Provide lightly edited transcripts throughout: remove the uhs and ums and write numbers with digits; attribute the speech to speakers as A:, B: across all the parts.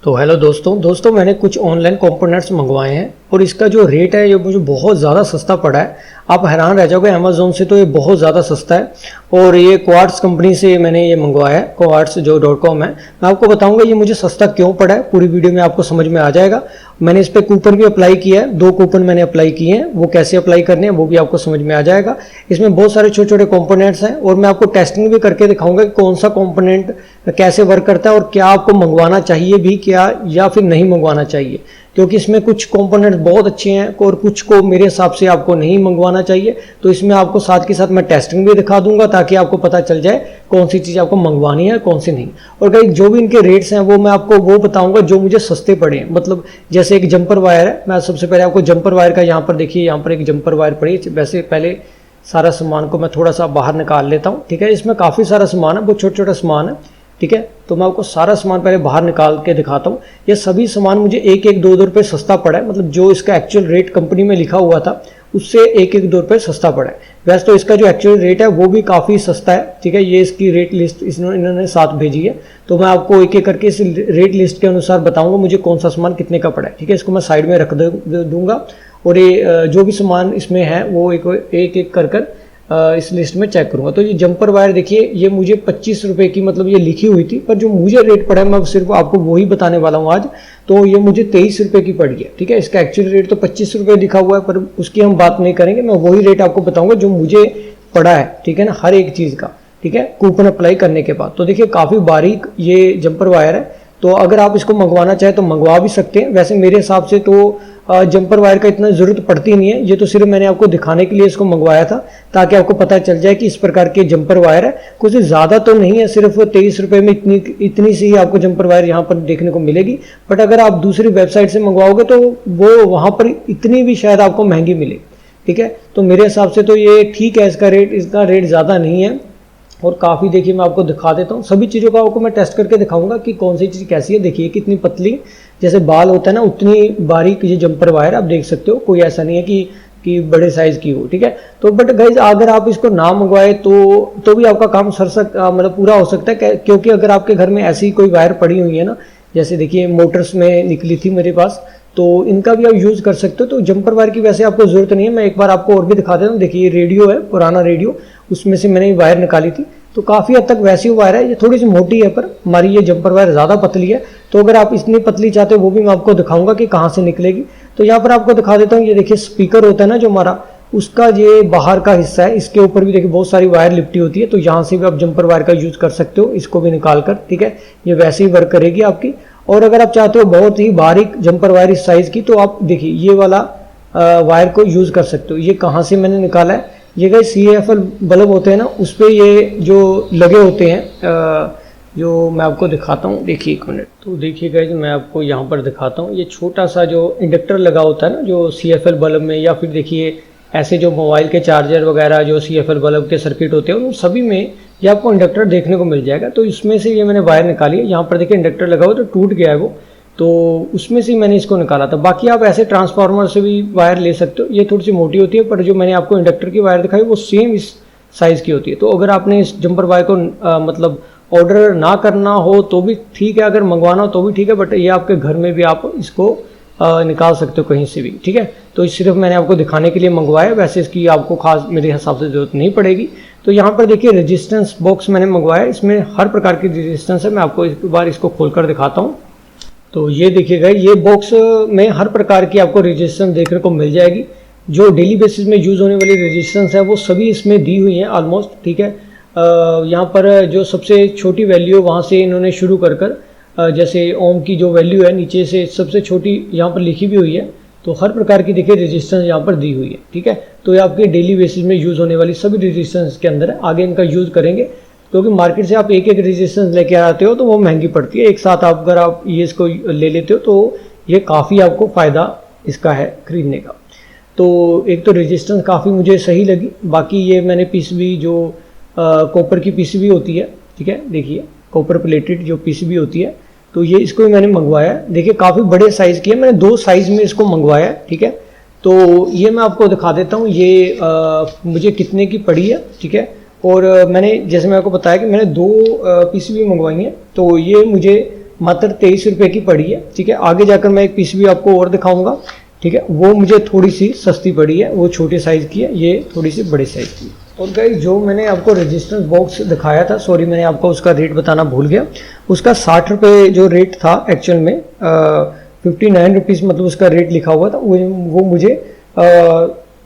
A: तो हेलो दोस्तों मैंने कुछ ऑनलाइन कंपोनेंट्स मंगवाए हैं और इसका जो रेट है ये मुझे बहुत ज़्यादा सस्ता पड़ा है। आप हैरान रह जाओगे, अमेज़ोन से तो ये बहुत ज़्यादा सस्ता है। और ये क्वार्ट्स कंपनी से मैंने ये मंगवाया है, क्वार्ट्स जो .com है। मैं आपको बताऊंगा ये मुझे सस्ता क्यों पड़ा है, पूरी वीडियो में आपको समझ में आ जाएगा। मैंने इस पर कूपन भी अप्लाई किया है, 2 कूपन मैंने अप्लाई किए हैं, वो कैसे अप्लाई करने हैं वो भी आपको समझ में आ जाएगा। इसमें बहुत सारे छोटे छोटे कंपोनेंट्स हैं और मैं आपको टेस्टिंग भी करके दिखाऊंगा कि कौन सा कंपोनेंट कैसे वर्क करता है और क्या आपको मंगवाना चाहिए भी क्या या फिर नहीं मंगवाना चाहिए, क्योंकि इसमें कुछ कंपोनेंट्स बहुत अच्छे हैं और कुछ को मेरे हिसाब से आपको नहीं मंगवाना चाहिए। तो इसमें आपको साथ के साथ मैं टेस्टिंग भी दिखा दूंगा ताकि आपको पता चल जाए कौन सी चीज़ आपको मंगवानी है कौन सी नहीं। और कहीं जो भी इनके रेट्स हैं वो मैं आपको वो बताऊंगा जो मुझे सस्ते पड़े हैं। मतलब जैसे एक जंपर वायर है, मैं सबसे पहले आपको जंपर वायर का यहाँ पर देखिए, यहाँ पर एक जंपर वायर पड़ी है। वैसे पहले सारा सामान को मैं थोड़ा सा बाहर निकाल लेता हूँ, ठीक है। इसमें काफ़ी सारा सामान है, बहुत छोटा छोटा सामान है, ठीक है। तो मैं आपको सारा सामान पहले बाहर निकाल के दिखाता हूँ। ये सभी सामान मुझे 1-1, 2-2 रुपये सस्ता पड़ा है। मतलब जो इसका एक्चुअल रेट कंपनी में लिखा हुआ था उससे 1-1, 2 रुपये सस्ता पड़ा है। वैसे तो इसका जो एक्चुअल रेट है वो भी काफ़ी सस्ता है, ठीक है। ये इसकी रेट लिस्ट इन्होंने साथ भेजी है, तो मैं आपको एक एक करके इस रेट लिस्ट के अनुसार बताऊँगा मुझे कौन सा सामान कितने का पड़ा है, ठीक है। इसको मैं साइड में रख दूँगा और ये जो भी सामान इसमें है वो एक एक कर इस लिस्ट में चेक करूंगा। तो ये जंपर वायर देखिए, ये मुझे 25 रुपये की मतलब ये लिखी हुई थी, पर जो मुझे रेट पड़ा है मैं सिर्फ आपको वही बताने वाला हूँ आज। तो ये मुझे 23 रुपये की पड़ी है, ठीक है। इसका एक्चुअल रेट तो 25 रुपये लिखा हुआ है, पर उसकी हम बात नहीं करेंगे। मैं वही रेट आपको बताऊंगा जो मुझे पड़ा है, ठीक है ना, हर एक चीज़ का, ठीक है, कूपन अप्लाई करने के बाद। तो देखिए काफ़ी बारीक ये जंपर वायर है, तो अगर आप इसको मंगवाना चाहें तो मंगवा भी सकते हैं। वैसे मेरे हिसाब से तो जंपर वायर का इतना ज़रूरत पड़ती नहीं है, ये तो सिर्फ मैंने आपको दिखाने के लिए इसको मंगवाया था ताकि आपको पता चल जाए कि इस प्रकार के जंपर वायर है। कुछ ज़्यादा तो नहीं है, सिर्फ 23 रुपये में इतनी सी ही आपको जंपर वायर यहाँ पर देखने को मिलेगी। बट अगर आप दूसरी वेबसाइट से मंगवाओगे तो वो वहाँ पर इतनी भी शायद आपको महंगी मिलेगी, ठीक है। तो मेरे हिसाब से तो ये ठीक है, इसका रेट ज़्यादा नहीं है। और काफ़ी देखिए मैं आपको दिखा देता हूँ, सभी चीज़ों का आपको मैं टेस्ट करके दिखाऊंगा कि कौन सी चीज़ कैसी है। देखिए कितनी पतली, जैसे बाल होता है ना उतनी बारीक ये जंपर वायर आप देख सकते हो। कोई ऐसा नहीं है कि बड़े साइज़ की हो, ठीक है। तो बट गाइज अगर आप इसको ना मंगवाए तो भी आपका काम मतलब पूरा हो सकता है, क्योंकि अगर आपके घर में ऐसी कोई वायर पड़ी हुई है ना, जैसे देखिए मोटर्स में निकली थी मेरे पास, तो इनका भी आप यूज़ कर सकते हो। तो जंपर वायर की वैसे आपको ज़रूरत नहीं है। मैं एक बार आपको और भी दिखा देता हूँ। देखिए ये रेडियो है, पुराना रेडियो, उसमें से मैंने वायर निकाली थी। तो काफ़ी हद तक वैसी वायर है, ये थोड़ी सी मोटी है, पर हमारी ये जंपर वायर ज़्यादा पतली है। तो अगर आप इतनी पतली चाहते हो वो भी मैं आपको दिखाऊंगा कि कहाँ से निकलेगी। तो यहाँ पर आपको दिखा देता हूँ, ये देखिए स्पीकर होता है ना जो हमारा, उसका ये बाहर का हिस्सा है, इसके ऊपर भी देखिए बहुत सारी वायर लिपटी होती है। तो यहाँ से भी आप जंपर वायर का यूज़ कर सकते हो, इसको भी निकाल कर, ठीक है। ये वैसे ही वर्क करेगी आपकी। और अगर आप चाहते हो बहुत ही बारीक जंपर वायर इस साइज़ की, तो आप देखिए ये वाला वायर को यूज़ कर सकते हो। ये कहाँ से मैंने निकाला है, ये गए CFL बल्ब होते हैं ना, उस पर ये जो लगे होते हैं, जो मैं आपको दिखाता हूँ। देखिए 1 मिनट, तो देखिए गाइस मैं आपको यहाँ पर दिखाता हूँ। ये छोटा सा जो इंडक्टर लगा होता है ना जो CFL बल्ब में, या फिर देखिए ऐसे जो मोबाइल के चार्जर वगैरह जो CFL बल्ब के सर्किट होते हैं उन सभी में ये आपको इंडक्टर देखने को मिल जाएगा। तो इसमें से ये मैंने वायर निकाली है। यहाँ पर देखिए इंडक्टर लगा हुआ तो टूट गया है वो, तो उसमें से मैंने इसको निकाला था। बाकी आप ऐसे ट्रांसफार्मर से भी वायर ले सकते हो, ये थोड़ी सी मोटी होती है, पर जो मैंने आपको इंडक्टर की वायर दिखाई वो सेम इस साइज़ की होती है। तो अगर आपने इस जंपर वायर को मतलब ऑर्डर ना करना हो तो भी ठीक है, अगर मंगवाना हो तो भी ठीक है, बट ये आपके घर में भी आप इसको निकाल सकते हो कहीं से भी, ठीक है। तो सिर्फ मैंने आपको दिखाने के लिए मंगवाया, वैसे इसकी आपको खास मेरे हिसाब से ज़रूरत नहीं पड़ेगी। तो यहाँ पर देखिए रेजिस्टेंस बॉक्स मैंने मंगवाया, इसमें हर प्रकार की रेजिस्टेंस है। मैं आपको एक बार इसको खोल कर दिखाता हूँ। तो ये देखिएगा, ये बॉक्स में हर प्रकार की आपको रेजिस्टेंस देखने को मिल जाएगी। जो डेली बेसिस में यूज़ होने वाली रेजिस्टेंस है वो सभी इसमें दी हुई हैं ऑलमोस्ट, ठीक है। यहाँ पर जो सबसे छोटी वैल्यू वहाँ से इन्होंने शुरू कर जैसे ओम की जो वैल्यू है नीचे से सबसे छोटी यहाँ पर लिखी भी हुई है। तो हर प्रकार की देखिए रेजिस्टेंस यहाँ पर दी हुई है, ठीक है। तो ये आपके डेली बेसिस में यूज़ होने वाली सभी रेजिस्टेंस के अंदर है। आगे इनका यूज़ करेंगे, क्योंकि मार्केट से आप एक एक रेजिस्टेंस लेके आते हो तो वो महंगी पड़ती है। एक साथ आप अगर आप ये इसको ले लेते हो तो ये काफ़ी आपको फ़ायदा इसका है खरीदने का। तो एक तो रेजिस्टेंस काफ़ी मुझे सही लगी। बाकी ये मैंने PCB जो कॉपर की PCB होती है, ठीक है, देखिए कॉपर प्लेटेड जो PCB होती है, तो ये इसको भी मैंने मंगवाया। देखिए काफ़ी बड़े साइज़ की है, मैंने 2 साइज़ में इसको मंगवाया, ठीक है। तो ये मैं आपको दिखा देता हूँ ये मुझे कितने की पड़ी है, ठीक है। और मैंने जैसे मैं आपको बताया कि मैंने 2 PCB मंगवाई हैं, तो ये मुझे मात्र 23 रुपये की पड़ी है। ठीक है, आगे जाकर मैं एक पीसीबी आपको और दिखाऊंगा। ठीक है, वो मुझे थोड़ी सी सस्ती पड़ी है, वो छोटे साइज़ की है, ये थोड़ी सी बड़े साइज़ की है। और गाइस जो मैंने आपको रेजिस्टेंस बॉक्स दिखाया था, सॉरी मैंने आपको उसका रेट बताना भूल गया, उसका 60 रुपये जो रेट था एक्चुअल में 59 रुपीज़ मतलब उसका रेट लिखा हुआ था, वो मुझे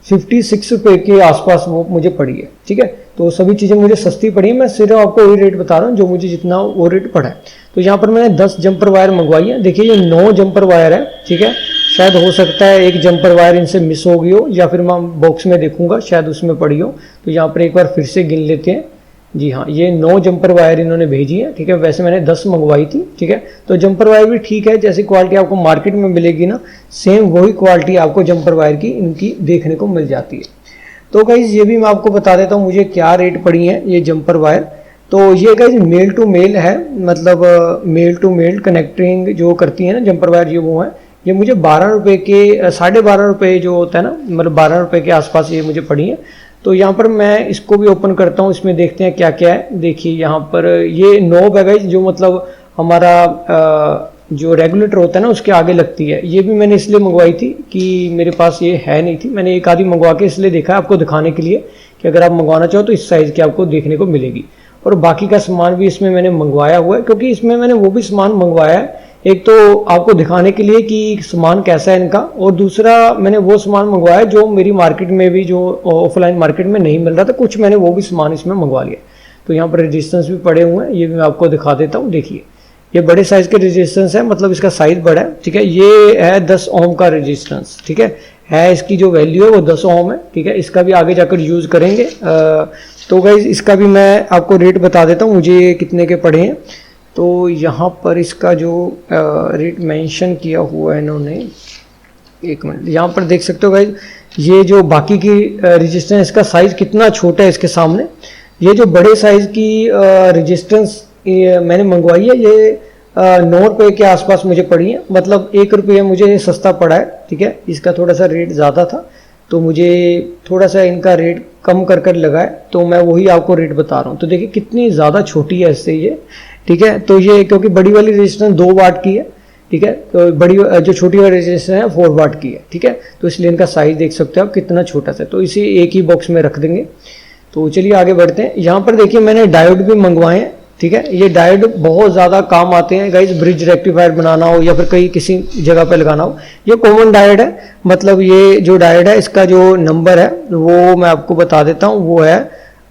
A: 56 रुपये के आसपास वो मुझे पड़ी है। ठीक है, तो सभी चीज़ें मुझे सस्ती पड़ी है, मैं सिर्फ आपको वही रेट बता रहा हूँ जो मुझे जितना वो रेट पड़ा है। तो यहाँ पर मैंने 10 जंपर वायर मंगवाई है। देखिए ये 9 जंपर वायर है। ठीक है, शायद हो सकता है एक जंपर वायर इनसे मिस हो गई हो, या फिर मैं बॉक्स में देखूंगा शायद उसमें पड़ी हो। तो यहाँ पर एक बार फिर से गिन लेते हैं। जी हाँ, ये 9 जंपर वायर इन्होंने भेजी है। ठीक है, वैसे मैंने 10 मंगवाई थी। ठीक है, तो जंपर वायर भी ठीक है, जैसी क्वालिटी आपको मार्केट में मिलेगी ना, सेम वही क्वालिटी आपको जंपर वायर की इनकी देखने को मिल जाती है। तो गाइज ये भी मैं आपको बता देता हूँ मुझे क्या रेट पड़ी है ये जंपर वायर। तो ये गाइज मेल टू मेल है, मतलब मेल टू मेल कनेक्टिंग जो करती है ना जंपर वायर, ये वो है। ये मुझे 12 रुपये के 12.5 रुपये जो होता है ना, मतलब 12 रुपये के आसपास ये मुझे पड़ी है। तो यहाँ पर मैं इसको भी ओपन करता हूँ, इसमें देखते हैं क्या क्या है। देखिए यहाँ पर ये नॉब है गाइज, जो मतलब हमारा जो रेगुलेटर होता है ना उसके आगे लगती है। ये भी मैंने इसलिए मंगवाई थी कि मेरे पास ये है नहीं थी, मैंने एक आधी मंगवा के इसलिए देखा आपको दिखाने के लिए कि अगर आप मंगवाना चाहो तो इस साइज़ की आपको देखने को मिलेगी। और बाकी का सामान भी इसमें मैंने मंगवाया हुआ है, क्योंकि इसमें मैंने वो भी सामान मंगवाया है, एक तो आपको दिखाने के लिए कि सामान कैसा है इनका, और दूसरा मैंने वो सामान मंगवाया जो मेरी मार्केट में भी जो ऑफलाइन मार्केट में नहीं मिल रहा था, कुछ मैंने वो भी सामान इसमें मंगवा लिया। तो यहाँ पर रेजिस्टेंस भी पड़े हुए हैं, ये भी मैं आपको दिखा देता हूँ। देखिए ये बड़े साइज़ के रेजिस्टेंस है, मतलब इसका साइज़ बड़ा है। ठीक है, ये है 10 ओम का रेजिस्टेंस। ठीक है इसकी जो वैल्यू है वो 10 ओम है। ठीक है, इसका भी आगे जाकर यूज़ करेंगे। तो गाइज इसका भी मैं आपको रेट बता देता हूँ मुझे कितने के पड़े हैं। तो यहाँ पर इसका जो रेट मेंशन किया हुआ है इन्होंने, एक मिनट, यहाँ पर देख सकते हो गाइज, ये जो बाकी की रेजिस्टेंस इसका साइज़ कितना छोटा है इसके सामने। ये जो बड़े साइज़ की रेजिस्टेंस मैंने मंगवाई है, ये 9 रुपये के आसपास मुझे पड़ी है, मतलब 1 रुपये मुझे सस्ता पड़ा है। ठीक है, इसका थोड़ा सा रेट ज़्यादा था तो मुझे थोड़ा सा इनका रेट कम कर लगा है, तो मैं वही आपको रेट बता रहा हूँ। तो देखिए कितनी ज़्यादा छोटी है इससे ये। ठीक है, तो ये क्योंकि बड़ी वाली रेजिस्टेंस 2 वाट की है। ठीक है, तो बड़ी जो छोटी वाली रेजिस्टेंस है 4 वाट की है। ठीक है, तो इसलिए इनका साइज़ देख सकते हो आप कितना छोटा सा, तो इसे एक ही बॉक्स में रख देंगे। तो चलिए आगे बढ़ते हैं। यहाँ पर देखिए मैंने डायोड भी मंगवाए हैं। ठीक है, ये डायोड बहुत ज़्यादा काम आते हैं गाइज, ब्रिज रेक्टिफायर बनाना हो या फिर कहीं किसी जगह पे लगाना हो। ये कॉमन डायोड है, मतलब ये जो डायोड है इसका जो नंबर है वो मैं आपको बता देता हूँ, वो है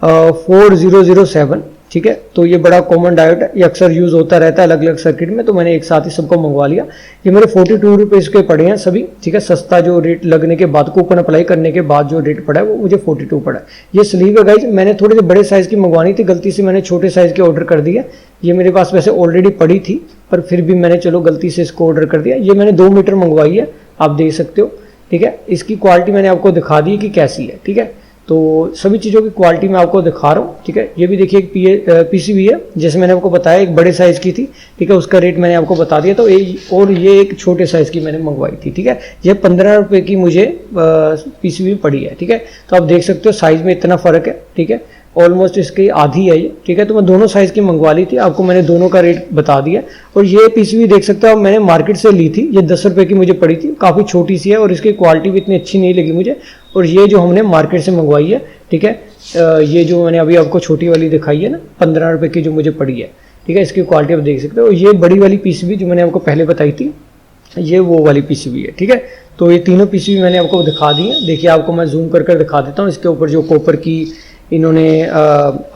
A: 4007। ठीक है, तो ये बड़ा कॉमन डायोड है, ये अक्सर यूज़ होता रहता है अलग अलग सर्किट में, तो मैंने एक साथ ही सबको मंगवा लिया। ये मेरे 42 रुपीज़ के पड़े हैं सभी। ठीक है, सस्ता जो रेट लगने के बाद, कूपन अप्लाई करने के बाद जो रेट पड़ा है वो मुझे 42 पड़ा है। ये स्लीव है गाइज, मैंने थोड़े से बड़े साइज़ की मंगवानी थी, गलती से मैंने छोटे साइज़ के ऑर्डर कर दिया। ये मेरे पास वैसे ऑलरेडी पड़ी थी, पर फिर भी मैंने चलो गलती से इसको ऑर्डर कर दिया। ये मैंने 2 मीटर मंगवाई है, आप देख सकते हो। ठीक है, इसकी क्वालिटी मैंने आपको दिखा दी कि कैसी है। ठीक है, तो सभी चीज़ों की क्वालिटी मैं आपको दिखा रहा हूँ। ठीक है, ये भी देखिए एक पीसीबी है, जैसे मैंने आपको बताया एक बड़े साइज़ की थी। ठीक है, उसका रेट मैंने आपको बता दिया। तो और ये एक छोटे साइज़ की मैंने मंगवाई थी। ठीक है, ये 15 रुपये की मुझे पीसीबी पड़ी है। ठीक है, तो आप देख सकते हो साइज़ में इतना फ़र्क है। ठीक है, ऑलमोस्ट इसकी आधी है ये। ठीक है, तो मैं दोनों साइज़ की मंगवा ली थी, आपको मैंने दोनों का रेट बता दिया। और ये पीसीबी देख सकते हो, मैंने मार्केट से ली थी, ये 10 रुपये की मुझे पड़ी थी, काफ़ी छोटी सी है और इसकी क्वालिटी भी इतनी अच्छी नहीं लगी मुझे। और ये जो हमने मार्केट से मंगवाई है, ठीक है, ये जो मैंने अभी आपको छोटी वाली दिखाई है ना, 15 रुपये की जो मुझे पड़ी है। ठीक है, इसकी क्वालिटी आप देख सकते हो। ये बड़ी वाली पीसीबी जो मैंने आपको पहले बताई थी, ये वो वाली पीसीबी है। ठीक है, तो ये तीनों पीसीबी मैंने आपको दिखा दी है। देखिए आपको मैं जूम कर दिखा देता हूँ। इसके ऊपर जो कॉपर की इन्होंने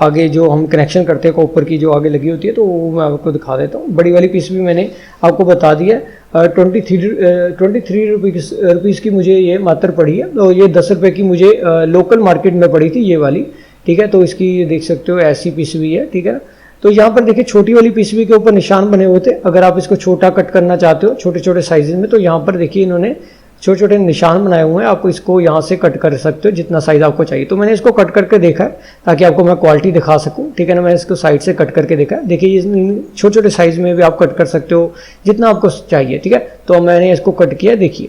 A: आगे जो हम कनेक्शन करते हैं कॉपर की जो आगे लगी होती है, तो वो मैं आपको दिखा देता हूँ। बड़ी वाली पीसीबी मैंने आपको बता दी है, 23 रुपीज़ की मुझे ये मात्र पड़ी है। तो ये 10 रुपये की मुझे लोकल मार्केट में पड़ी थी ये वाली। ठीक है, तो इसकी देख सकते हो ऐसी पीसीबी है। ठीक है, तो यहाँ पर देखिए छोटी वाली पीसीबी के ऊपर निशान बने हुए थे। अगर आप इसको छोटा कट करना चाहते हो छोटे छोटे साइजेज में, तो यहाँ पर देखिए इन्होंने छोटे छोटे निशान बनाए हुए हैं। आप इसको यहाँ से कट कर सकते हो जितना साइज़ आपको चाहिए। तो मैंने इसको कट करके देखा है ताकि आपको मैं क्वालिटी दिखा सकूँ। ठीक है ना, मैंने इसको साइड से कट करके देखा है। देखिए ये छोटे छोटे साइज़ में भी आप कट कर सकते हो जितना आपको चाहिए। ठीक है, तो मैंने इसको कट किया, देखिए।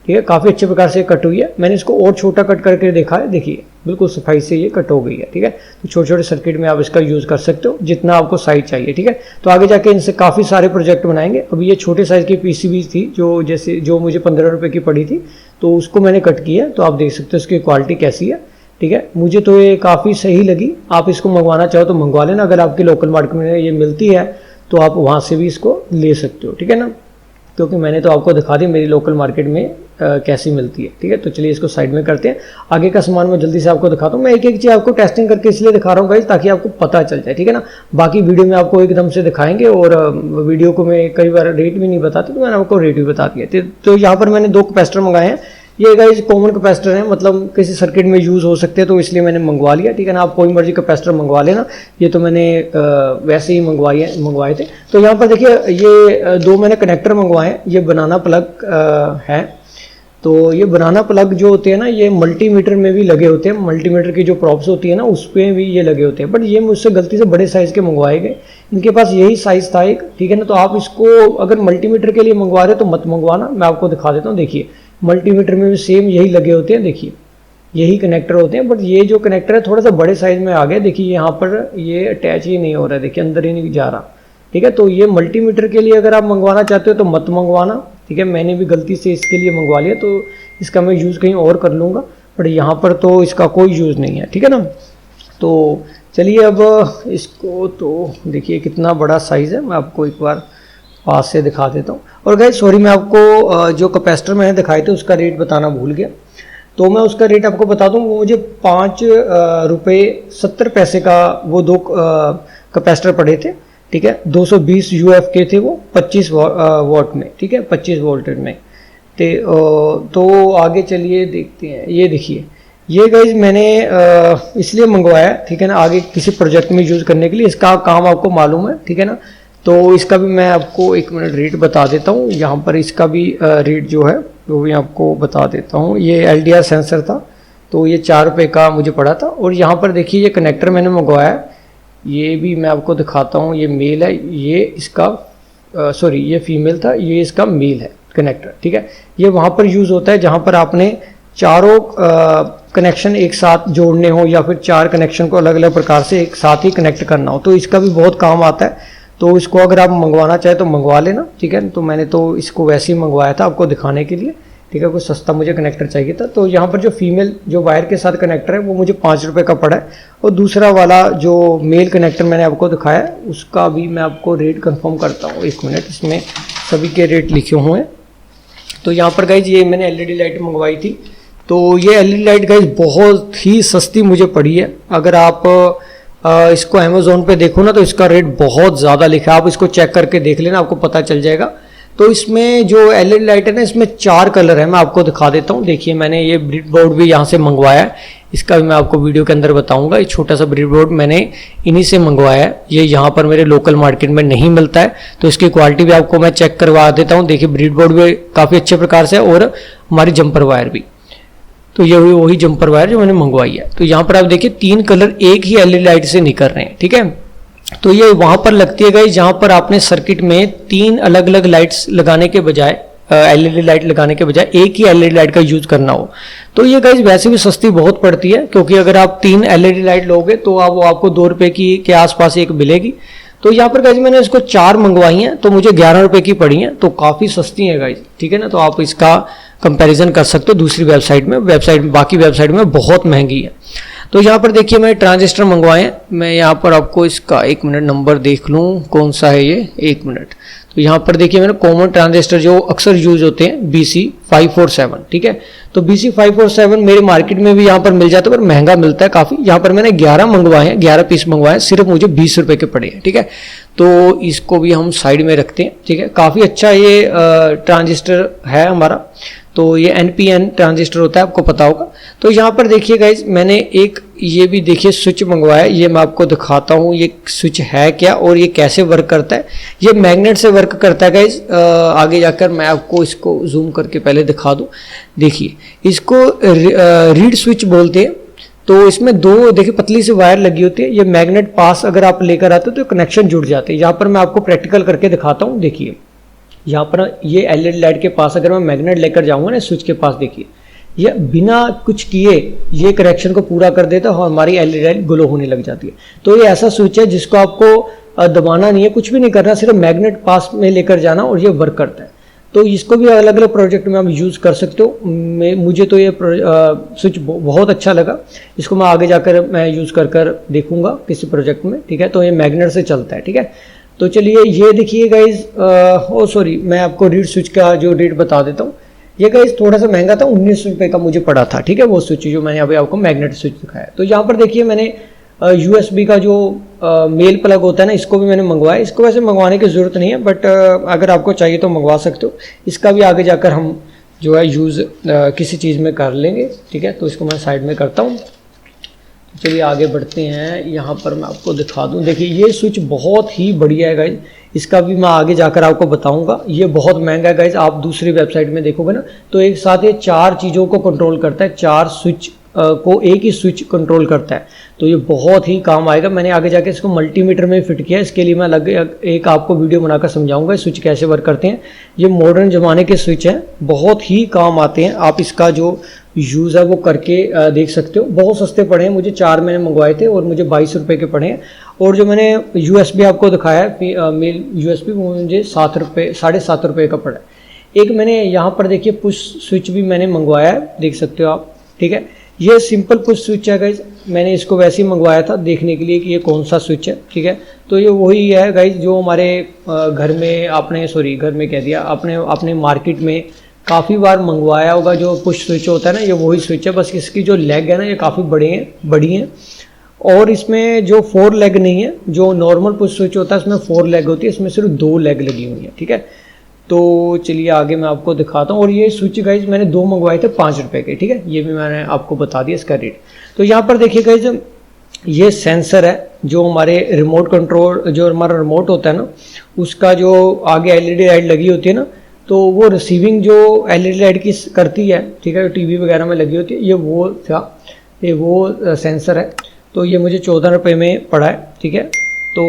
A: ठीक है, काफ़ी अच्छे प्रकार से कट हुई है। मैंने इसको और छोटा कट करके देखा है, देखिए बिल्कुल सफाई से ये कट हो गई है। ठीक है, तो छोटे छोटे सर्किट में आप इसका यूज़ कर सकते हो जितना आपको साइज चाहिए। ठीक है, तो आगे जाके इनसे काफ़ी सारे प्रोजेक्ट बनाएंगे। अभी ये छोटे साइज़ की पीसीबी थी जो मुझे 15 रुपये की पड़ी थी, तो उसको मैंने कट किया। तो आप देख सकते हो इसकी क्वालिटी कैसी है। ठीक है, मुझे तो ये काफ़ी सही लगी। आप इसको मंगवाना चाहो तो मंगवा लेना। अगर आपकी लोकल मार्केट में ये मिलती है तो आप वहाँ से भी इसको ले सकते हो। ठीक है ना, क्योंकि मैंने तो आपको दिखा दी मेरी लोकल मार्केट में कैसी मिलती है। ठीक है, तो चलिए इसको साइड में करते हैं। आगे का सामान मैं जल्दी से आपको दिखाता हूँ। मैं एक एक चीज़ आपको टेस्टिंग करके इसलिए दिखा रहा हूँ गाइस, ताकि आपको पता चल जाए। ठीक है ना, बाकी वीडियो में आपको एकदम से दिखाएंगे और वीडियो को मैं कई बार रेट भी नहीं बताती, तो मैंने आपको रेट भी बता दिया। तो यहाँ पर मैंने 2 कैपेसिटर मंगाए हैं। ये गाइस कॉमन कैपेसिटर है, मतलब किसी सर्किट में यूज़ हो सकते हैं, तो इसलिए मैंने मंगवा लिया। ठीक है ना, आप कोई मर्जी कैपेसिटर मंगवा लेना। ये तो मैंने वैसे ही मंगवाए थे। तो यहाँ पर देखिए ये 2 मैंने कनेक्टर मंगवाए हैं। ये बनाना प्लग है। तो ये बनाना प्लग जो होते हैं ना, ये मल्टीमीटर में भी लगे होते हैं। मल्टीमीटर की जो प्रॉप्स होती है ना, उस पर भी ये लगे होते हैं। बट ये मुझसे गलती से बड़े साइज़ के मंगवाए गए। इनके पास यही साइज़ था एक। ठीक है ना, तो आप इसको अगर मल्टीमीटर के लिए मंगवा रहे हो तो मत मंगवाना। मैं आपको दिखा देता हूँ। देखिए मल्टीमीटर में भी सेम यही लगे होते हैं। देखिए यही कनेक्टर होते हैं, बट ये जो कनेक्टर है थोड़ा सा बड़े साइज में आ गया। देखिए यहाँ पर ये अटैच ही नहीं हो रहा है, देखिए अंदर ही नहीं जा रहा। ठीक है, तो ये मल्टीमीटर के लिए अगर आप मंगवाना चाहते हो तो मत मंगवाना। ठीक है, मैंने भी गलती से इसके लिए मंगवा लिया, तो इसका मैं यूज़ कहीं और कर लूँगा, बट यहाँ पर तो इसका कोई यूज़ नहीं है। ठीक है ना, तो चलिए अब इसको तो देखिए कितना बड़ा साइज़ है। मैं आपको एक बार पास से दिखा देता हूँ। और गाइस सॉरी, मैं आपको जो कैपेसिटर मैंने दिखाए थे उसका रेट बताना भूल गया। तो मैं उसका रेट आपको बता दूँ। वो मुझे 5 रुपये 70 पैसे का वो 2 कैपेसिटर पड़े थे। ठीक है, 220 UF के थे वो, 25 वॉट में। ठीक है, 25 वोल्टेज में। तो आगे चलिए देखते हैं। ये देखिए, ये गाइस मैंने इसलिए मंगवाया। ठीक है ना, आगे किसी प्रोजेक्ट में यूज़ करने के लिए। इसका काम आपको मालूम है। ठीक है ना, तो इसका भी मैं आपको 1 मिनट रेट बता देता हूँ। यहाँ पर इसका भी रेट जो है वो भी आपको बता देता हूँ। ये LDR सेंसर था, तो ये 4 रुपये का मुझे पड़ा था। और यहाँ पर देखिए ये कनेक्टर मैंने मंगवाया है। ये भी मैं आपको दिखाता हूँ। ये मेल है, ये इसका सॉरी ये फीमेल था, ये इसका मेल है कनेक्टर। ठीक है, ये वहाँ पर यूज़ होता है जहाँ पर आपने चारों कनेक्शन एक साथ जोड़ने हो, या फिर 4 कनेक्शन को अलग अलग प्रकार से एक साथ ही कनेक्ट करना हो, तो इसका भी बहुत काम आता है। तो इसको अगर आप मंगवाना चाहे तो मंगवा लेना। ठीक है, तो मैंने तो इसको वैसे ही मंगवाया था आपको दिखाने के लिए। ठीक है, कुछ सस्ता मुझे कनेक्टर चाहिए था। तो यहाँ पर जो फीमेल जो वायर के साथ कनेक्टर है वो मुझे 5 रुपये का पड़ा है। और दूसरा वाला जो मेल कनेक्टर मैंने आपको दिखाया है उसका भी मैं आपको रेट कंफर्म करता हूँ। 1 मिनट, इसमें सभी के रेट लिखे हुए हैं। तो यहाँ पर गाइज ये मैंने LED लाइट मंगवाई थी। तो ये LED लाइट गाइज बहुत ही सस्ती मुझे पड़ी है। अगर आप इसको अमेज़ोन पे देखो ना तो इसका रेट बहुत ज़्यादा लिखा है। आप इसको चेक करके देख लेना, आपको पता चल जाएगा। तो इसमें जो LED लाइट है ना, इसमें 4 कलर है। मैं आपको दिखा देता हूँ। देखिए मैंने ये ब्रिड बोर्ड भी यहाँ से मंगवाया है, इसका भी मैं आपको वीडियो के अंदर बताऊंगा। ये छोटा सा ब्रिड बोर्ड मैंने इन्हीं से मंगवाया है। ये यहाँ पर मेरे लोकल मार्केट में नहीं मिलता है, तो इसकी क्वालिटी भी आपको मैं चेक करवा देता हूँ। देखिए ब्रिड बोर्ड भी काफ़ी अच्छे प्रकार से, और हमारी जंपर वायर भी। तो ये हुई वही जंपर वायर जो मैंने मंगवाई है। तो यहाँ पर आप देखिए 3 कलर एक ही LED लाइट से निकल रहे हैं। ठीक है, तो ये वहां पर लगती है गाइस जहां पर आपने सर्किट में 3 अलग अलग लाइट्स लगाने के बजाय, LED लाइट लगाने के बजाय एक ही LED लाइट का यूज करना हो। तो ये गाइस वैसे भी सस्ती बहुत पड़ती है, क्योंकि अगर आप 3 LED लाइट लोगे तो वो आपको 2 रुपए की के आसपास एक मिलेगी। तो यहाँ पर गाइस मैंने इसको 4 मंगवाई हैं, तो मुझे 11 रुपए की पड़ी हैं, तो काफ़ी सस्ती है गाइस। ठीक है ना, तो आप इसका कंपैरिजन कर सकते हो दूसरी वेबसाइट में बाकी वेबसाइट में बहुत महंगी है। तो यहाँ पर देखिए मैं ट्रांजिस्टर मंगवाए हैं। मैं यहाँ पर आपको इसका 1 मिनट नंबर देख लूँ कौन सा है ये, 1 मिनट। तो यहाँ पर देखिए मैंने कॉमन ट्रांजिस्टर जो अक्सर यूज होते हैं BC547। ठीक है, तो BC547 मेरे मार्केट में भी यहाँ पर मिल जाता है, पर महंगा मिलता है काफ़ी। यहाँ पर मैंने 11 मंगवाए हैं, 11 पीस मंगवाए हैं, सिर्फ मुझे 20 रुपए के पड़े हैं। ठीक है, तो इसको भी हम साइड में रखते हैं। ठीक है, काफ़ी अच्छा ये ट्रांजिस्टर है हमारा। तो ये NPN ट्रांजिस्टर होता है, आपको पता होगा। तो यहाँ पर देखिए गाइज मैंने एक ये भी देखिए स्विच मंगवाया है। ये मैं आपको दिखाता हूँ ये स्विच है क्या और ये कैसे वर्क करता है। ये मैग्नेट से वर्क करता है गाइज। आगे जाकर मैं आपको इसको जूम करके पहले दिखा दूँ। देखिए इसको रीड स्विच बोलते हैं। तो इसमें 2 देखिए पतली सी वायर लगी होती है। ये मैग्नेट पास अगर आप लेकर आते हो तो कनेक्शन जुड़ जाते हैं। यहाँ पर मैं आपको प्रैक्टिकल करके दिखाता हूँ। देखिए यहाँ पर ये LED लाइट के पास अगर मैं मैग्नेट लेकर जाऊँगा ना स्विच के पास, देखिए ये बिना कुछ किए ये करेक्शन को पूरा कर देता है और हमारी एलईडी लाइट ग्लो होने लग जाती है। तो ये ऐसा स्विच है जिसको आपको दबाना नहीं है, कुछ भी नहीं करना, सिर्फ मैग्नेट पास में लेकर जाना और ये वर्क करता है। तो इसको भी अलग अलग प्रोजेक्ट में आप यूज़ कर सकते हो। मुझे तो ये स्विच बहुत अच्छा लगा, इसको मैं आगे जाकर मैं यूज़ कर देखूंगा किसी प्रोजेक्ट में, ठीक है। तो ये मैग्नेट से चलता है, ठीक है। तो चलिए ये देखिए गाइज, सॉरी मैं आपको रीड स्विच का जो रेट बता देता हूँ। ये गाइज थोड़ा सा महंगा था, 19 रुपये का मुझे पड़ा था, ठीक है, वो स्विच जो मैंने अभी आपको मैग्नेट स्विच दिखाया। तो यहाँ पर देखिए मैंने USB का जो मेल प्लग होता है ना, इसको भी मैंने मंगवाया। इसको वैसे मंगवाने की ज़रूरत नहीं है, बट अगर आपको चाहिए तो मंगवा सकते हो। इसका भी आगे जाकर हम जो है यूज़ किसी चीज़ में कर लेंगे, ठीक है। तो इसको मैं साइड में करता हूँ। चलिए आगे बढ़ते हैं। यहाँ पर मैं आपको दिखा दूँ, देखिए ये स्विच बहुत ही बढ़िया है गाइज, इसका भी मैं आगे जाकर आपको बताऊंगा। ये बहुत महंगा है गाइज, आप दूसरी वेबसाइट में देखोगे ना तो एक साथ ये 4 चीज़ों को कंट्रोल करता है, 4 स्विच को एक ही स्विच कंट्रोल करता है। तो ये बहुत ही काम आएगा। मैंने आगे जाके इसको मल्टीमीटर में फिट किया, इसके लिए मैं अलग एक आपको वीडियो बनाकर समझाऊंगा स्विच कैसे वर्क करते हैं। ये मॉडर्न ज़माने के स्विच हैं, बहुत ही काम आते हैं। आप इसका जो यूज़ है वो करके देख सकते हो। बहुत सस्ते पड़े हैं, मुझे 4 मैंने मंगवाए थे और मुझे 22 रुपये के पड़े हैं। और जो मैंने USB आपको दिखाया है मेल USB, वो मुझे 7 रुपये 7.5 रुपये का पड़ा है। एक मैंने यहाँ पर देखिए पुश स्विच भी मैंने मंगवाया है, देख सकते हो आप, ठीक है। ये सिंपल पुश स्विच है गाइज, मैंने इसको वैसे ही मंगवाया था देखने के लिए कि ये कौन सा स्विच है, ठीक है। तो ये वही है गाइज जो हमारे घर में आपने घर में कह दिया, आपने मार्केट में काफ़ी बार मंगवाया होगा। जो पुश स्विच होता है ना, ये वही स्विच है, बस इसकी जो लेग है ना ये काफ़ी बड़ी हैं और इसमें जो 4 लेग नहीं है। जो नॉर्मल पुश स्विच होता है इसमें 4 लेग होती है, इसमें सिर्फ 2 लेग लगी हुई है, ठीक है। तो चलिए आगे मैं आपको दिखाता हूँ। और ये स्विच गाइज मैंने 2 मंगवाए थे 5 रुपये के, ठीक है। ये भी मैंने आपको बता दिया इसका रेट। तो यहाँ पर देखिए गाइज, ये सेंसर है जो हमारे रिमोट कंट्रोल, जो हमारा रिमोट होता है ना, उसका जो आगे LED लाइट लगी होती है ना, तो वो रिसीविंग जो LED लाइट की करती है, ठीक है, TV वगैरह में लगी होती है, ये वो था, ये वो सेंसर है। तो ये मुझे 14 रुपये में पड़ा है, ठीक है। तो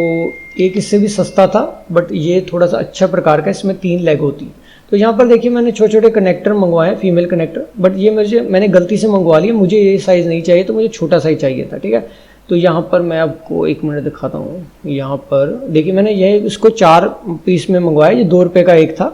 A: एक इससे भी सस्ता था, बट ये थोड़ा सा अच्छा प्रकार का, इसमें 3 लेग होती है। तो यहाँ पर देखिए मैंने छोटे छोटे कनेक्टर मंगवाए, फीमेल कनेक्टर, बट ये मैंने गलती से मंगवा लिया, मुझे ये साइज़ नहीं चाहिए, तो मुझे छोटा साइज़ चाहिए था, ठीक है। तो यहाँ पर मैं आपको 1 मिनट दिखाता हूँ। यहाँ पर देखिए मैंने इसको 4 पीस में मंगवाया, ये 2 रुपये का एक था,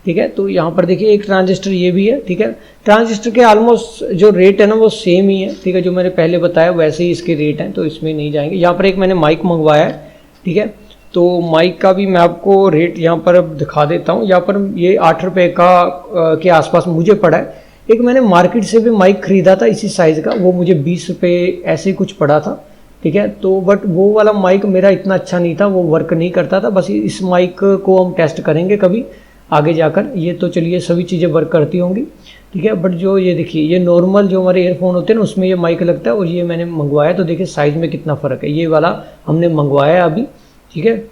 A: ठीक है। तो यहाँ पर देखिए एक ट्रांजिस्टर ये भी है, ठीक है। ट्रांजिस्टर के ऑलमोस्ट जो रेट है ना वो सेम ही है, ठीक है, जो मैंने पहले बताया वैसे ही इसके रेट हैं, तो इसमें नहीं जाएंगे। यहाँ पर एक मैंने माइक मंगवाया है, ठीक है। तो माइक का भी मैं आपको रेट यहाँ पर अब दिखा देता हूँ। यहाँ पर ये 8 रुपये के आसपास मुझे पड़ा है। एक मैंने मार्केट से भी माइक खरीदा था इसी साइज़ का, वो मुझे 20 रुपये ऐसे कुछ पड़ा था, ठीक है। तो बट वो वाला माइक मेरा इतना अच्छा नहीं था, वो वर्क नहीं करता था। बस इस माइक को हम टेस्ट करेंगे कभी आगे जाकर। ये तो चलिए सभी चीज़ें वर्क करती होंगी, ठीक है। बट जो ये देखिए ये नॉर्मल जो हमारे ईयरफोन होते हैं ना उसमें ये माइक लगता है, और ये मैंने मंगवाया तो देखिए साइज़ में कितना फ़र्क है। ये वाला हमने मंगवाया अभी, ठीक है,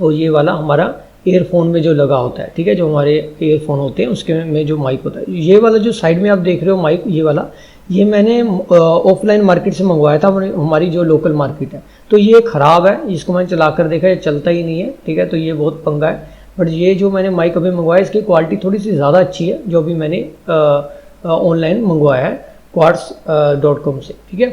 A: और ये वाला हमारा ईयरफोन में जो लगा होता है, ठीक है, जो हमारे ईयरफोन होते हैं उसके में जो माइक होता है। ये वाला जो साइड में आप देख रहे हो माइक, ये वाला, ये मैंने ऑफलाइन मार्केट से मंगवाया था, हमारी जो लोकल मार्केट है। तो ये ख़राब है, इसको मैंने चला कर देखा, ये चलता ही नहीं है, ठीक है। तो ये बहुत पंगा है। बट ये जो मैंने माइक अभी मंगवाया इसकी क्वालिटी थोड़ी सी ज़्यादा अच्छी है, जो अभी मैंने ऑनलाइन मंगवाया है quartz.com से, ठीक है।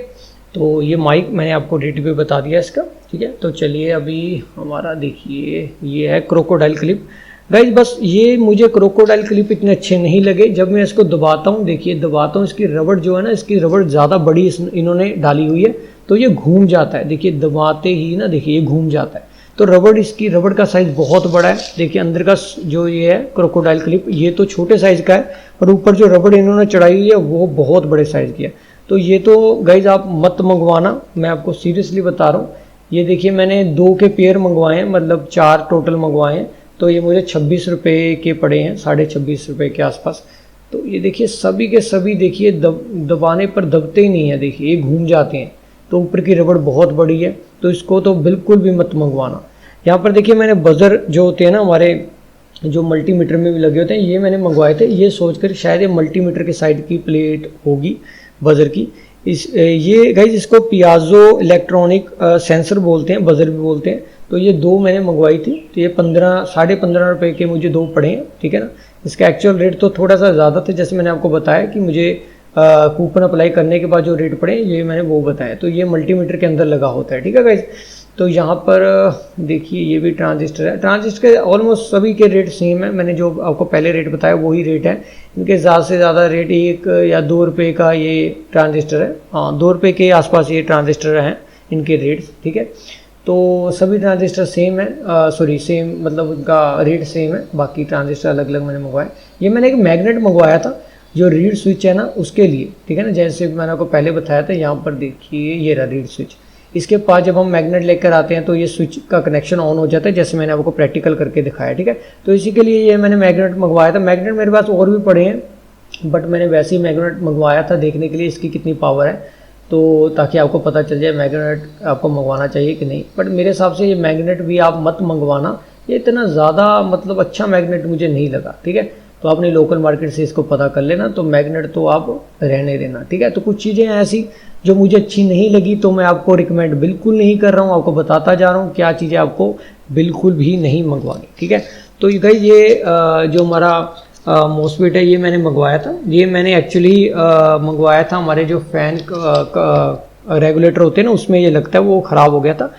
A: तो ये माइक मैंने आपको रेट भी बता दिया इसका, ठीक है। तो चलिए अभी हमारा देखिए ये है क्रोकोडाइल क्लिप गाइज। बस ये मुझे क्रोकोडाइल क्लिप इतने अच्छे नहीं लगे। जब मैं इसको दबाता हूँ, देखिए दबाता हूँ, इसकी रबड़ जो है ना, इसकी रबड़ ज़्यादा बड़ी इन्होंने डाली हुई है, तो ये घूम जाता है। देखिए दबाते ही ना, देखिए ये घूम जाता है। तो इसकी रबड़ का साइज़ बहुत बड़ा है। देखिए अंदर का जो ये है क्रोकोडाइल क्लिप, ये तो छोटे साइज़ का है, और ऊपर जो रबड़ इन्होंने चढ़ाई हुई है वो बहुत बड़े साइज़ की है। तो ये तो गाइज आप मत मंगवाना, मैं आपको सीरियसली बता रहा हूँ। ये देखिए मैंने 2 के पेयर मंगवाए हैं, मतलब 4 टोटल मंगवाए हैं। तो ये मुझे 26 रुपये के पड़े हैं, 26.5 रुपये के आसपास। तो ये देखिए सभी के सभी देखिए दबाने पर दबते ही नहीं है, देखिए ये घूम जाते हैं। तो ऊपर की रबड़ बहुत बड़ी है, तो इसको तो बिल्कुल भी मत मंगवाना। यहाँ पर देखिए मैंने बज़र जो होते हैं ना हमारे, जो मल्टीमीटर में भी लगे होते हैं, ये मैंने मंगवाए थे, ये सोचकर शायद ये मल्टीमीटर के साइड की प्लेट होगी बज़र की। ये गाइज इसको पियाजो इलेक्ट्रॉनिक सेंसर बोलते हैं, बज़र भी बोलते हैं। तो ये 2 मैंने मंगवाई थी, तो ये 15.5 रुपये के मुझे 2 पड़े हैं, ठीक है ना। इसका एक्चुअल रेट तो थोड़ा सा ज़्यादा था, जैसे मैंने आपको बताया कि मुझे कूपन अप्लाई करने के बाद जो रेट पड़े ये मैंने वो बताया। तो ये मल्टीमीटर के अंदर लगा होता है, ठीक है गाइज। तो यहाँ पर देखिए ये भी ट्रांजिस्टर है। ट्रांजिस्टर के ऑलमोस्ट सभी के रेट सेम है, मैंने जो आपको पहले रेट बताया वही रेट है। इनके ज़्यादा से ज़्यादा रेट 1 या 2 रुपये का ये ट्रांजिस्टर है, हाँ 2 रुपये के आसपास ये ट्रांजिस्टर हैं इनके रेट्स, ठीक है। तो सभी ट्रांजिस्टर सेम है, सॉरी सेम मतलब उनका रेट सेम है, बाकी ट्रांजिस्टर अलग अलग मैंने मंगवाए। ये मैंने एक मैग्नेट मंगवाया था जो रीड स्विच है ना उसके लिए, ठीक है ना, जैसे मैंने आपको पहले बताया था। यहाँ पर देखिए ये रहा रीड स्विच, इसके पास जब हम मैग्नेट लेकर आते हैं तो ये स्विच का कनेक्शन ऑन हो जाता है, जैसे मैंने आपको प्रैक्टिकल करके दिखाया, ठीक है। तो इसी के लिए ये मैंने मैग्नेट मंगवाया था। मैग्नेट मेरे पास और भी पड़े हैं, बट मैंने वैसे ही मैग्नेट मंगवाया था देखने के लिए इसकी कितनी पावर है, तो ताकि आपको पता चल जाए मैग्नेट आपको मंगवाना चाहिए कि नहीं। बट मेरे हिसाब से ये मैग्नेट भी आप मत मंगवाना, ये इतना ज़्यादा मतलब अच्छा मैग्नेट मुझे नहीं लगा, ठीक है। तो आपने लोकल मार्केट से इसको पता कर लेना। तो मैग्नेट तो आप रहने देना, ठीक है। तो कुछ चीज़ें ऐसी जो मुझे अच्छी नहीं लगी तो मैं आपको रिकमेंड बिल्कुल नहीं कर रहा हूँ, आपको बताता जा रहा हूँ क्या चीज़ें आपको बिल्कुल भी नहीं मंगवानी, ठीक है। तो गाइस ये जो हमारा मोस्फेट है ये मैंने मंगवाया था। ये मैंने एक्चुअली मंगवाया था, हमारे जो फैन रेगुलेटर होते हैं ना उसमें ये लगता है वो ख़राब हो गया था।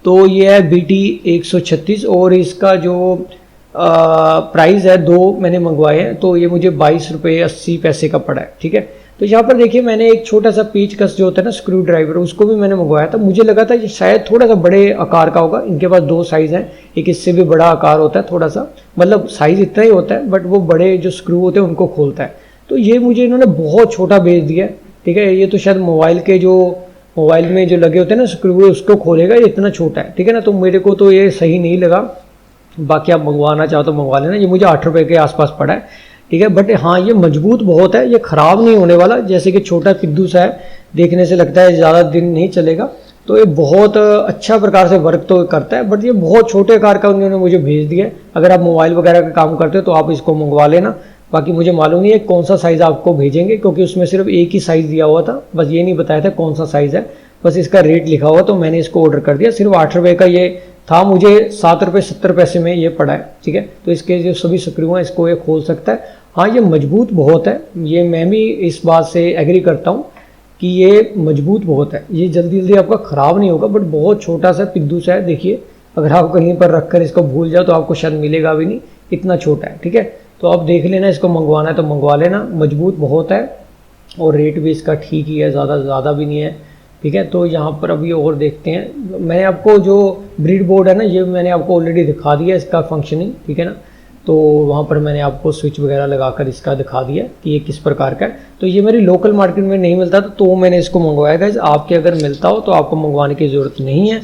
A: तो ये है BT136 और इसका जो प्राइस है 2 मैंने मंगवाए हैं, तो ये मुझे 22 रुपये 80 पैसे का पड़ा है, ठीक है। तो यहाँ पर देखिए मैंने एक छोटा सा पेचकस जो होता है ना स्क्रू ड्राइवर, उसको भी मैंने मंगवाया था। मुझे लगा था ये शायद थोड़ा सा बड़े आकार का होगा, इनके पास 2 साइज़ हैं, एक इससे भी बड़ा आकार होता है थोड़ा सा, मतलब साइज़ इतना ही होता है बट वो बड़े जो स्क्रू होते हैं उनको खोलता है। तो ये मुझे इन्होंने बहुत छोटा भेज दिया, ठीक है। ये तो शायद मोबाइल में जो लगे होते हैं ना स्क्रू उसको खोलेगा, ये इतना छोटा है, ठीक है ना। तो मेरे को तो ये सही नहीं लगा, बाकी आप मंगवाना चाहो तो मंगवा लेना। ये मुझे 8 रुपये के आसपास पड़ा है, ठीक है। बट हाँ ये मजबूत बहुत है, ये ख़राब नहीं होने वाला, जैसे कि छोटा पिद्दू सा है, देखने से लगता है ज़्यादा दिन नहीं चलेगा। तो ये बहुत अच्छा प्रकार से वर्क तो करता है, बट ये बहुत छोटे आकार का उन्होंने मुझे भेज दिया। अगर आप मोबाइल वगैरह का काम करते हो तो आप इसको मंगवा लेना। बाकी मुझे मालूम नहीं है कौन सा साइज़ आपको भेजेंगे, क्योंकि उसमें सिर्फ एक ही साइज़ दिया हुआ था, बस ये नहीं बताया था कौन सा साइज़ है, बस इसका रेट लिखा हुआ, तो मैंने इसको ऑर्डर कर दिया। सिर्फ 8 रुपये का ये था, मुझे 7 रुपये 70 पैसे में ये पड़ा है, ठीक है। तो इसके जो सभी स्क्रू हैं इसको ये खोल सकता है। हाँ ये मजबूत बहुत है, ये मैं भी इस बात से एग्री करता हूँ कि ये मजबूत बहुत है, ये जल्दी जल्दी आपका ख़राब नहीं होगा। बट बहुत छोटा सा पिद्दू सा है, देखिए अगर आप कहीं पर रख कर इसको भूल जाओ तो आपको शायद मिलेगा भी नहीं, इतना छोटा है, ठीक है। तो आप देख लेना, इसको मंगवाना है तो मंगवा लेना, मजबूत बहुत है और रेट भी इसका ठीक ही है, ज़्यादा भी नहीं है, ठीक है। तो यहाँ पर अभी और देखते हैं। मैंने आपको जो ब्रीड बोर्ड है ना ये मैंने आपको ऑलरेडी दिखा दिया इसका फंक्शनिंग, ठीक है ना। तो वहाँ पर मैंने आपको स्विच वगैरह लगाकर इसका दिखा दिया कि ये किस प्रकार का है। तो ये मेरी लोकल मार्केट में नहीं मिलता था तो मैंने इसको मंगवाया गाइज। आपके अगर मिलता हो तो आपको मंगवाने की ज़रूरत नहीं है।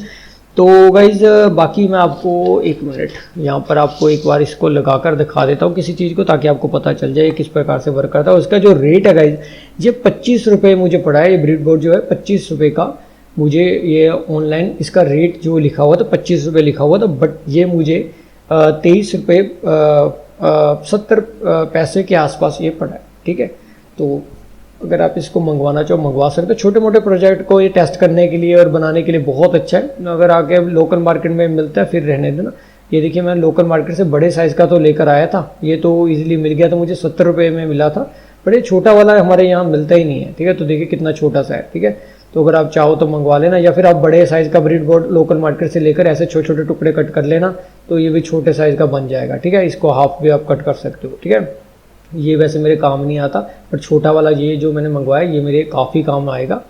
A: तो गाइज बाकी मैं आपको 1 मिनट यहाँ पर आपको एक बार इसको लगाकर दिखा देता हूँ किसी चीज़ को, ताकि आपको पता चल जाए किस प्रकार से वर्क करता है। उसका जो रेट है गाइज ये 25 रुपये मुझे पड़ा है। ये ब्रीड बोर्ड जो है 25 रुपये का मुझे ये ऑनलाइन इसका रेट जो लिखा हुआ था 25 रुपये लिखा हुआ था, बट ये मुझे 23 रुपये 70 पैसे के आसपास ये पड़ा है, ठीक है। तो अगर आप इसको मंगवाना चाहो मंगवा सकते हो। छोटे मोटे प्रोजेक्ट को ये टेस्ट करने के लिए और बनाने के लिए बहुत अच्छा है। अगर आगे लोकल मार्केट में मिलता है फिर रहने देना। ये देखिए मैं लोकल मार्केट से बड़े साइज़ का तो लेकर आया था, ये तो इजीली मिल गया था मुझे, 70 रुपये में मिला था। बट ये छोटा वाला हमारे यहाँ मिलता ही नहीं है, ठीक है। तो देखिए कितना छोटा सा है, ठीक है। तो अगर आप चाहो तो मंगवा लेना, या फिर आप बड़े साइज़ का ब्रीड बोर्ड लोकल मार्केट से लेकर ऐसे छोटे छोटे टुकड़े कट कर लेना, तो ये भी छोटे साइज़ का बन जाएगा, ठीक है। इसको हाफ भी आप कट कर सकते हो, ठीक है। ये वैसे मेरे काम नहीं आता, पर छोटा वाला ये जो मैंने मंगवाया ये मेरे काफ़ी काम आएगा,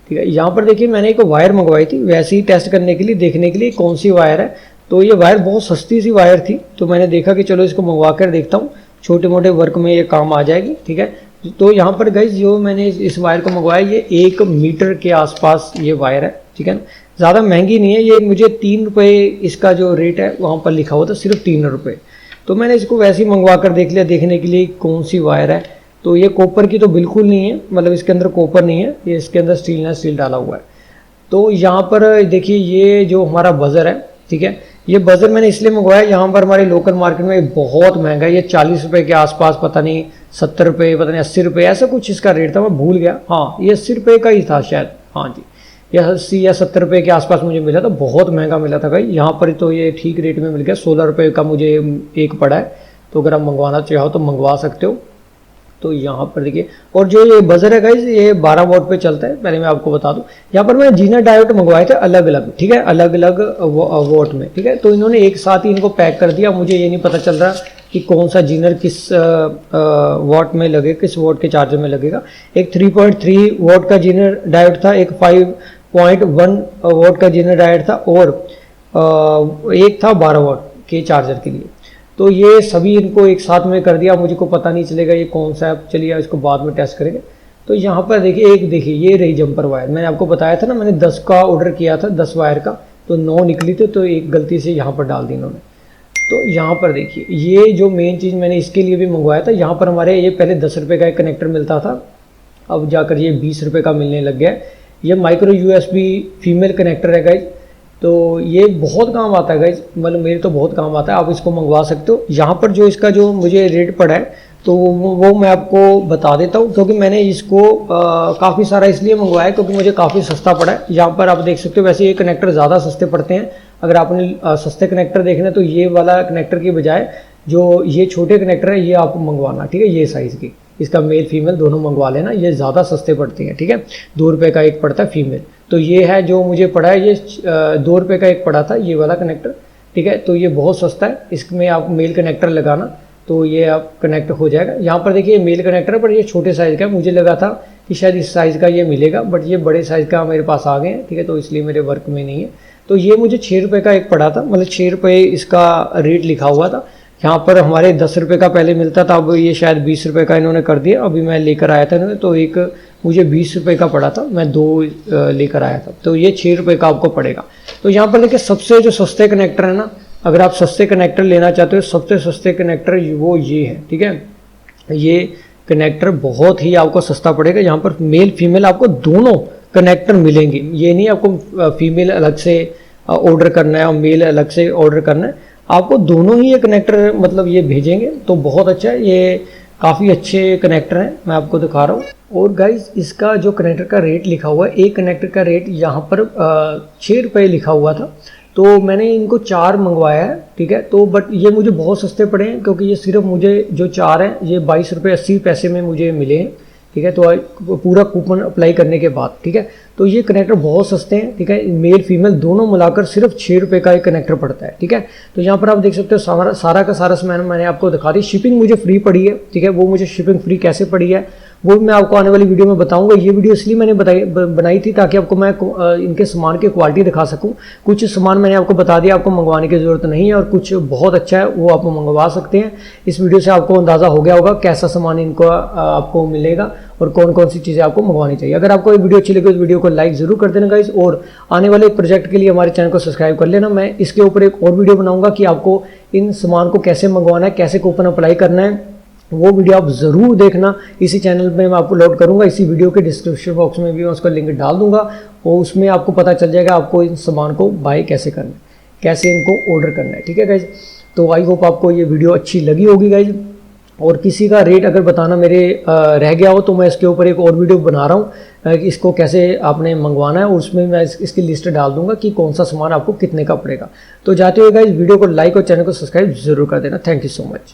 A: ठीक है। यहाँ पर देखिए मैंने एक वायर मंगवाई थी वैसे ही टेस्ट करने के लिए, देखने के लिए कौन सी वायर है। तो ये वायर बहुत सस्ती सी वायर थी, तो मैंने देखा कि चलो इसको मंगवा कर देखता हूँ, छोटे मोटे वर्क में ये काम आ जाएगी, ठीक है। तो यहाँ पर गाइस जो मैंने इस वायर को मंगवाया ये 1 मीटर के आसपास ये वायर है, ठीक है ना। ज़्यादा महंगी नहीं है, ये मुझे 3 रुपये इसका जो रेट है वहाँ पर लिखा हुआ था, सिर्फ 3 रुपये। तो मैंने इसको वैसे ही मंगवा कर देख लिया देखने के लिए कौन सी वायर है। तो ये कॉपर की तो बिल्कुल नहीं है, मतलब इसके अंदर कॉपर नहीं है, ये इसके अंदर स्टील डाला हुआ है। तो यहाँ पर देखिए ये जो हमारा बजर है, ठीक है, ये बजर मैंने इसलिए मंगवाया, यहाँ पर हमारे लोकल मार्केट में बहुत महंगा है, ये 40 रुपये के आसपास, पता नहीं 70 रुपये, पता नहीं 80 रुपये, ऐसा कुछ इसका रेट था, मैं भूल गया। हाँ ये 80 रुपये का ही था शायद, हाँ जी, या 80 या 70 रुपये के आसपास मुझे मिला था, बहुत महंगा मिला था भाई। यहाँ पर तो ये ठीक रेट में मिल गया, 16 रुपये का मुझे एक पड़ा है। तो अगर आप मंगवाना चाहो तो मंगवा सकते हो। तो यहाँ पर देखिए, और जो ये बजर है गाइज ये 12 वॉट पे चलता है। पहले मैं आपको बता दूं, यहाँ पर मैंने जीनर डायोड मंगवाए थे अलग अलग, ठीक है, अलग अलग वॉट में, ठीक है। तो इन्होंने एक साथ ही इनको पैक कर दिया। मुझे ये नहीं पता चल रहा कि कौन सा जीनर किस वॉट में लगेगा, किस वॉट के चार्जर में लगेगा। एक 3.3 वॉट का जीनर डायोड था, एक 5.1 वॉट का जीनर डायोड था, और एक था 12 वॉट के चार्जर के लिए। तो ये सभी इनको एक साथ में कर दिया, मुझे को पता नहीं चलेगा ये कौन सा है। चलिए इसको बाद में टेस्ट करेंगे। तो यहाँ पर देखिए, एक देखिए ये रही जंपर वायर। मैंने आपको बताया था ना, मैंने 10 का ऑर्डर किया था, 10 वायर का, तो 9 निकली थी, तो एक गलती से यहाँ पर डाल दी इन्होंने। तो यहाँ पर देखिए, ये जो मेन चीज़ मैंने इसके लिए भी मंगवाया था, यहाँ पर हमारे ये पहले 10 रुपये का एक कनेक्टर मिलता था, अब जाकर ये 20 रुपये का मिलने लग गया। ये माइक्रो USB फीमेल कनेक्टर है गाइज, तो ये बहुत काम आता है गाइज, मतलब मेरे तो बहुत काम आता है। आप इसको मंगवा सकते हो। यहाँ पर जो इसका जो मुझे रेट पड़ा है तो वो मैं आपको बता देता हूँ, क्योंकि मैंने इसको काफ़ी सारा इसलिए मंगवाया है क्योंकि मुझे काफ़ी सस्ता पड़ा है। यहाँ पर आप देख सकते हो, वैसे ये कनेक्टर ज़्यादा सस्ते पड़ते हैं। अगर आपने सस्ते कनेक्टर देखना है तो ये वाला कनेक्टर की बजाय जो ये छोटे कनेक्टर है ये आप मंगवाना, ठीक है। ये साइज़ की, इसका मेल फीमेल दोनों मंगवा लेना, ये ज़्यादा सस्ते पड़ते हैं, ठीक है। 2 रुपये का एक पड़ता है फीमेल। तो ये है जो मुझे पड़ा है, ये 2 रुपये का एक पड़ा था ये वाला कनेक्टर, ठीक है। तो ये बहुत सस्ता है, इसमें आप मेल कनेक्टर लगाना तो ये आप कनेक्ट हो जाएगा। यहाँ पर देखिए मेल कनेक्टर है, पर ये छोटे साइज़ का है। मुझे लगा था कि शायद इस साइज़ का ये मिलेगा, बट ये बड़े साइज़ का मेरे पास आ गए हैं, ठीक है। तो इसलिए मेरे वर्क में नहीं है। तो ये मुझे 6 रुपये का एक पड़ा था, मतलब 6 रुपये इसका रेट लिखा हुआ था। यहाँ पर हमारे 10 रुपये का पहले मिलता था, अब ये शायद 20 रुपये का इन्होंने कर दिया। अभी मैं लेकर आया था इन्होंने, तो एक मुझे 20 रुपये का पड़ा था, मैं 2 लेकर आया था, तो ये 6 रुपये का आपको पड़ेगा। तो यहाँ पर देखिए सबसे जो सस्ते कनेक्टर है ना, अगर आप सस्ते कनेक्टर लेना चाहते हो, सबसे सस्ते कनेक्टर वो ये है, ठीक है। ये कनेक्टर बहुत ही आपको सस्ता पड़ेगा। यहाँ पर मेल फीमेल आपको दोनों कनेक्टर मिलेंगे। ये नहीं आपको फीमेल अलग से ऑर्डर करना है और मेल अलग से ऑर्डर करना है, आपको दोनों ही ये कनेक्टर मतलब ये भेजेंगे। तो बहुत अच्छा है, ये काफ़ी अच्छे कनेक्टर हैं, मैं आपको दिखा रहा हूँ। और गाइज इसका जो कनेक्टर का रेट लिखा हुआ है, एक कनेक्टर का रेट यहाँ पर 6 रुपये लिखा हुआ था। तो मैंने इनको 4 मंगवाया है, ठीक है। तो बट ये मुझे बहुत सस्ते पड़े हैं, क्योंकि ये सिर्फ मुझे जो 4 हैं ये 22 रुपये 80 पैसे में मुझे मिले हैं, ठीक है। तो पूरा कूपन अप्लाई करने के बाद, ठीक है। तो ये कनेक्टर बहुत सस्ते हैं, ठीक है। मेल फीमेल दोनों मिलाकर सिर्फ 6 रुपये का एक कनेक्टर पड़ता है, ठीक है। तो यहाँ पर आप देख सकते हो सारा का सारा सामान मैंने आपको दिखा दी। शिपिंग मुझे फ्री पड़ी है, ठीक है। वो मुझे शिपिंग फ्री कैसे पड़ी है वो मैं आपको आने वाली वीडियो में बताऊंगा। ये वीडियो इसलिए मैंने बनाई थी ताकि आपको मैं इनके सामान की क्वालिटी दिखा सकूं। कुछ सामान मैंने आपको बता दिया, आपको मंगवाने की ज़रूरत नहीं है, और कुछ बहुत अच्छा है वो आप मंगवा सकते हैं। इस वीडियो से आपको अंदाज़ा हो गया होगा कैसा सामान इनको आपको मिलेगा और कौन कौन सी चीज़ें आपको मंगवानी चाहिए। अगर आपको ये वीडियो अच्छी लगी तो वीडियो को लाइक ज़रूर कर देना गाइस, और आने वाले प्रोजेक्ट के लिए हमारे चैनल को सब्सक्राइब कर लेना। मैं इसके ऊपर एक और वीडियो बनाऊँगा कि आपको इन सामान को कैसे मंगवाना है, कैसे कूपन अप्लाई करना है, वो वीडियो आप ज़रूर देखना। इसी चैनल पे मैं अपलोड करूंगा, इसी वीडियो के डिस्क्रिप्शन बॉक्स में भी मैं उसका लिंक डाल दूंगा, और उसमें आपको पता चल जाएगा आपको इन सामान को बाय कैसे करना है, कैसे इनको ऑर्डर करना है, ठीक है गाइज। तो आई होप आपको ये वीडियो अच्छी लगी होगी गाइज। और किसी का रेट अगर बताना मेरे रह गया हो तो मैं इसके ऊपर एक और वीडियो बना रहा हूँ कि इसको कैसे आपने मंगवाना है, और उसमें मैं इसकी लिस्ट डाल दूंगा कि कौन सा सामान आपको कितने का पड़ेगा। तो जाते हुए गाइज वीडियो को लाइक और चैनल को सब्सक्राइब जरूर कर देना। Thank you so much.